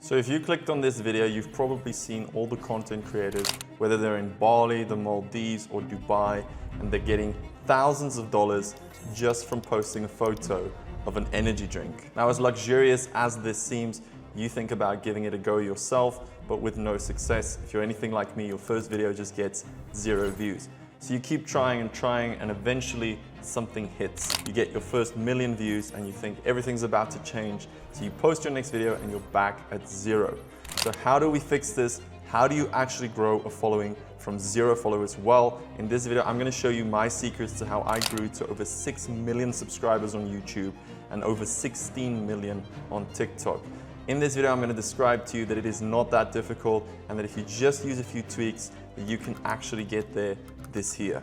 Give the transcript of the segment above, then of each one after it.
So if you clicked on this video, you've probably seen all the content creators, whether they're in Bali, the Maldives, or Dubai, and they're getting thousands of dollars just from posting a photo of an energy drink. Now, as luxurious as this seems, you think about giving it a go yourself, but with no success. If you're anything like me, your first video just gets 0 views. So you keep trying, and eventually something hits. You get your first 1,000,000 views and you think everything's about to change. So you post your next video and you're back at 0. So how do we fix this? How do you actually grow a following from 0 followers? Well, in this video, I'm gonna show you my secrets to how I grew to over 6 million subscribers on YouTube and over 16 million on TikTok. In this video, I'm going to describe to you that it is not that difficult and that if you just use a few tweaks, that you can actually get there this year.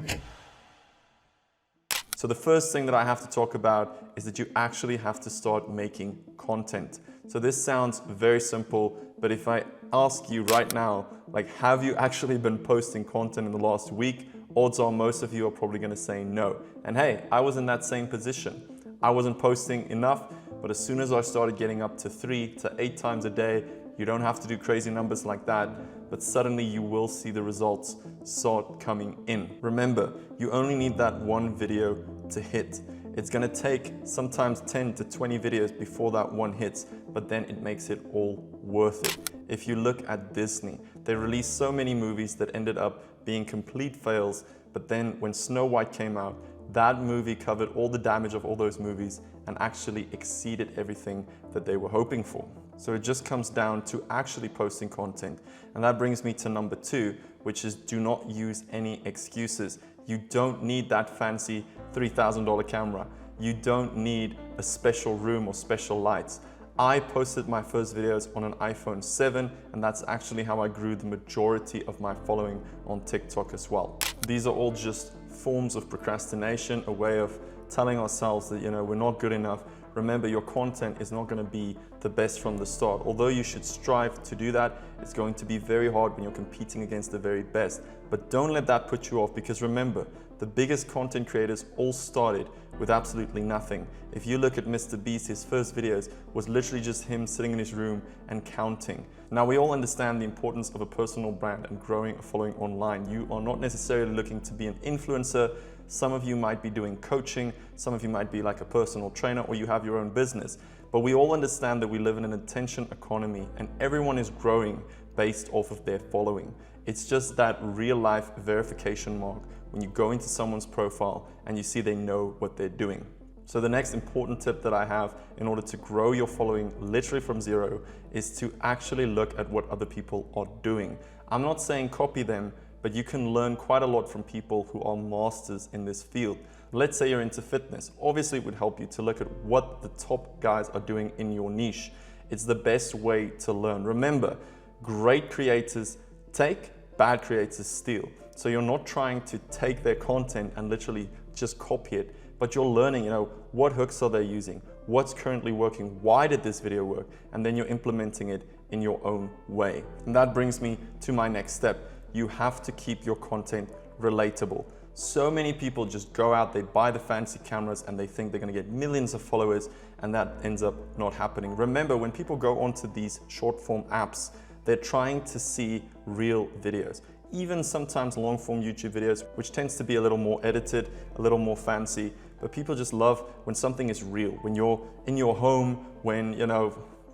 So the first thing that I have to talk about is that you actually have to start making content. So this sounds very simple, but if I ask you right now, like, have you actually been posting content in the last week? Odds are most of you are probably going to say no. And hey, I was in that same position. I wasn't posting enough. But as soon as I started getting up to 3 to 8 times a day, you don't have to do crazy numbers like that, but suddenly you will see the results start coming in. Remember, you only need that one video to hit. It's gonna take sometimes 10 to 20 videos before that one hits, but then it makes it all worth it. If you look at Disney, they released so many movies that ended up being complete fails, but then when Snow White came out, that movie covered all the damage of all those movies and actually exceeded everything that they were hoping for. So it just comes down to actually posting content. And that brings me to number 2, which is do not use any excuses. You don't need that fancy $3,000 camera. You don't need a special room or special lights. I posted my first videos on an iPhone 7, and that's actually how I grew the majority of my following on TikTok as well. These are all just forms of procrastination, a way of telling ourselves that, we're not good enough. Remember, your content is not going to be the best from the start. Although you should strive to do that, it's going to be very hard when you're competing against the very best. But don't let that put you off, because remember, the biggest content creators all started with absolutely nothing. If you look at Mr. Beast, his first videos was literally just him sitting in his room and counting. Now, we all understand the importance of a personal brand and growing a following online. You are not necessarily looking to be an influencer. Some of you might be doing coaching, some of you might be like a personal trainer, or you have your own business. But we all understand that we live in an attention economy and everyone is growing based off of their following. It's just that real life verification mark when you go into someone's profile and you see they know what they're doing. So the next important tip that I have in order to grow your following literally from 0 is to actually look at what other people are doing. I'm not saying copy them, but you can learn quite a lot from people who are masters in this field. Let's say you're into fitness. Obviously, it would help you to look at what the top guys are doing in your niche. It's the best way to learn. Remember, great creators take, bad creators steal. So you're not trying to take their content and literally just copy it, but you're learning, what hooks are they using? What's currently working? Why did this video work? And then you're implementing it in your own way. And that brings me to my next step. You have to keep your content relatable. So many people just go out, they buy the fancy cameras and they think they're gonna get millions of followers, and that ends up not happening. Remember, when people go onto these short form apps, they're trying to see real videos. Even sometimes long form YouTube videos, which tends to be a little more edited, a little more fancy, but people just love when something is real. When you're in your home, when,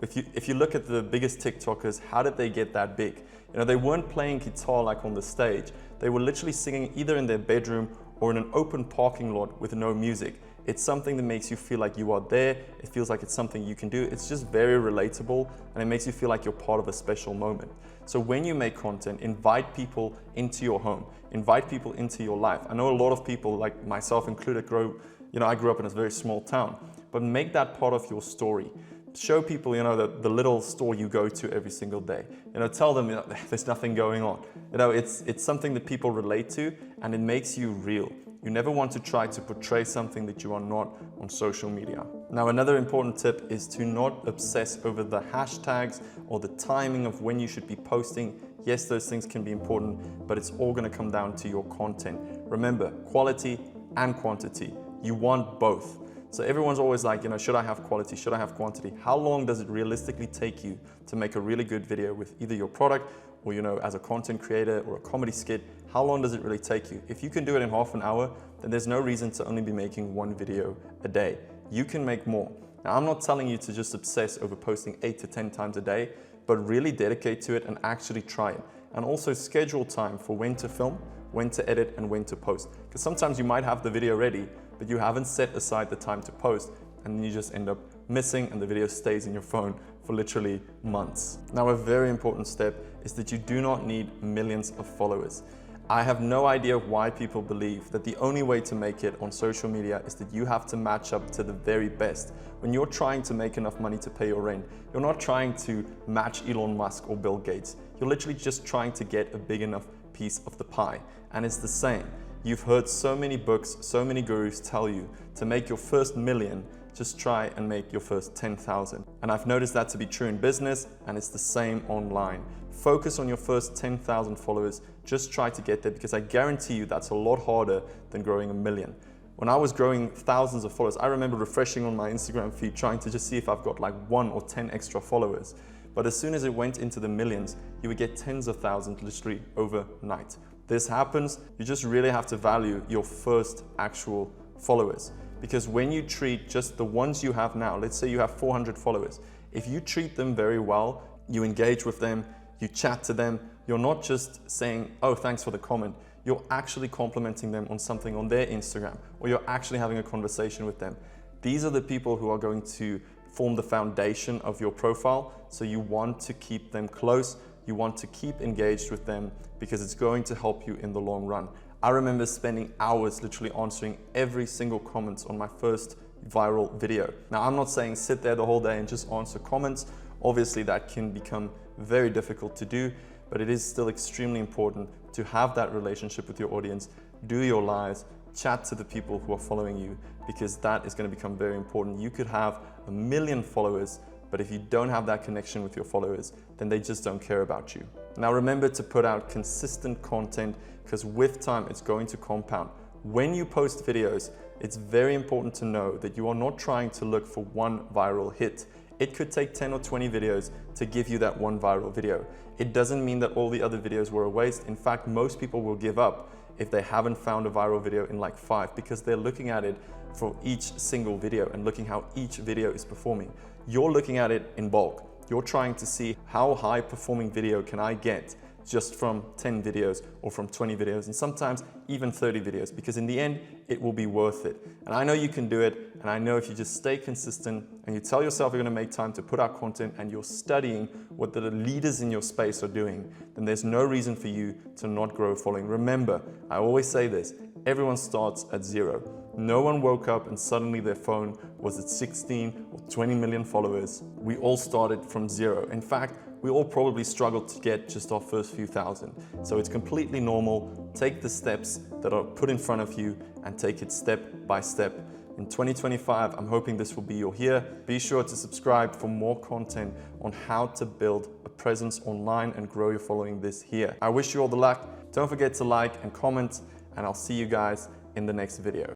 if you look at the biggest TikTokers, how did they get that big? They weren't playing guitar like on the stage. They were literally singing either in their bedroom or in an open parking lot with no music. It's something that makes you feel like you are there. It feels like it's something you can do. It's just very relatable, and it makes you feel like you're part of a special moment. So when you make content, invite people into your home, invite people into your life. I know a lot of people, like myself included, I grew up in a very small town, but make that part of your story. Show people, the little store you go to every single day. Tell them, there's nothing going on. It's something that people relate to, and it makes you real. You never want to try to portray something that you are not on social media. Now, another important tip is to not obsess over the hashtags or the timing of when you should be posting. Yes, those things can be important, but it's all going to come down to your content. Remember, quality and quantity. You want both. So everyone's always like, should I have quality? Should I have quantity? How long does it realistically take you to make a really good video with either your product or, as a content creator or a comedy skit? How long does it really take you? If you can do it in half an hour, then there's no reason to only be making one video a day. You can make more. Now, I'm not telling you to just obsess over posting 8 to 10 times a day, but really dedicate to it and actually try it. And also schedule time for when to film, when to edit, and when to post. Because sometimes you might have the video ready, but you haven't set aside the time to post, and then you just end up missing and the video stays in your phone for literally months. Now, a very important step is that you do not need millions of followers. I have no idea why people believe that the only way to make it on social media is that you have to match up to the very best. When you're trying to make enough money to pay your rent, you're not trying to match Elon Musk or Bill Gates. You're literally just trying to get a big enough piece of the pie. And it's the same. You've heard so many books, so many gurus tell you to make your first million, just try and make your first 10,000. And I've noticed that to be true in business, and it's the same online. Focus on your first 10,000 followers, just try to get there, because I guarantee you that's a lot harder than growing a million. When I was growing thousands of followers, I remember refreshing on my Instagram feed, trying to just see if I've got like 1 or 10 extra followers. But as soon as it went into the millions, you would get tens of thousands literally overnight. This happens, you just really have to value your first actual followers. Because when you treat just the ones you have now, let's say you have 400 followers, if you treat them very well, you engage with them, you chat to them, you're not just saying, oh, thanks for the comment, you're actually complimenting them on something on their Instagram, or you're actually having a conversation with them. These are the people who are going to form the foundation of your profile, so you want to keep them close, you want to keep engaged with them, because it's going to help you in the long run. I remember spending hours literally answering every single comment on my first viral video. Now, I'm not saying sit there the whole day and just answer comments. Obviously, that can become very difficult to do, but it is still extremely important to have that relationship with your audience, do your lives, chat to the people who are following you, because that is going to become very important. You could have 1 million followers, but if you don't have that connection with your followers, then they just don't care about you. Now, remember to put out consistent content, because with time, it's going to compound. When you post videos, it's very important to know that you are not trying to look for one viral hit. It could take 10 or 20 videos to give you that one viral video. It doesn't mean that all the other videos were a waste. In fact, most people will give up if they haven't found a viral video in like 5, because they're looking at it for each single video and looking how each video is performing. You're looking at it in bulk. You're trying to see how high performing video can I get just from 10 videos or from 20 videos, and sometimes even 30 videos, because in the end, it will be worth it. And I know you can do it, and I know if you just stay consistent and you tell yourself you're gonna make time to put out content and you're studying what the leaders in your space are doing, then there's no reason for you to not grow a following. Remember, I always say this, everyone starts at 0. No one woke up and suddenly their phone was at 16 or 20 million followers. We all started from 0. In fact, we all probably struggled to get just our first few thousand. So it's completely normal. Take the steps that are put in front of you and take it step by step. In 2025, I'm hoping this will be your year. Be sure to subscribe for more content on how to build a presence online and grow your following this year. I wish you all the luck. Don't forget to like and comment, and I'll see you guys in the next video.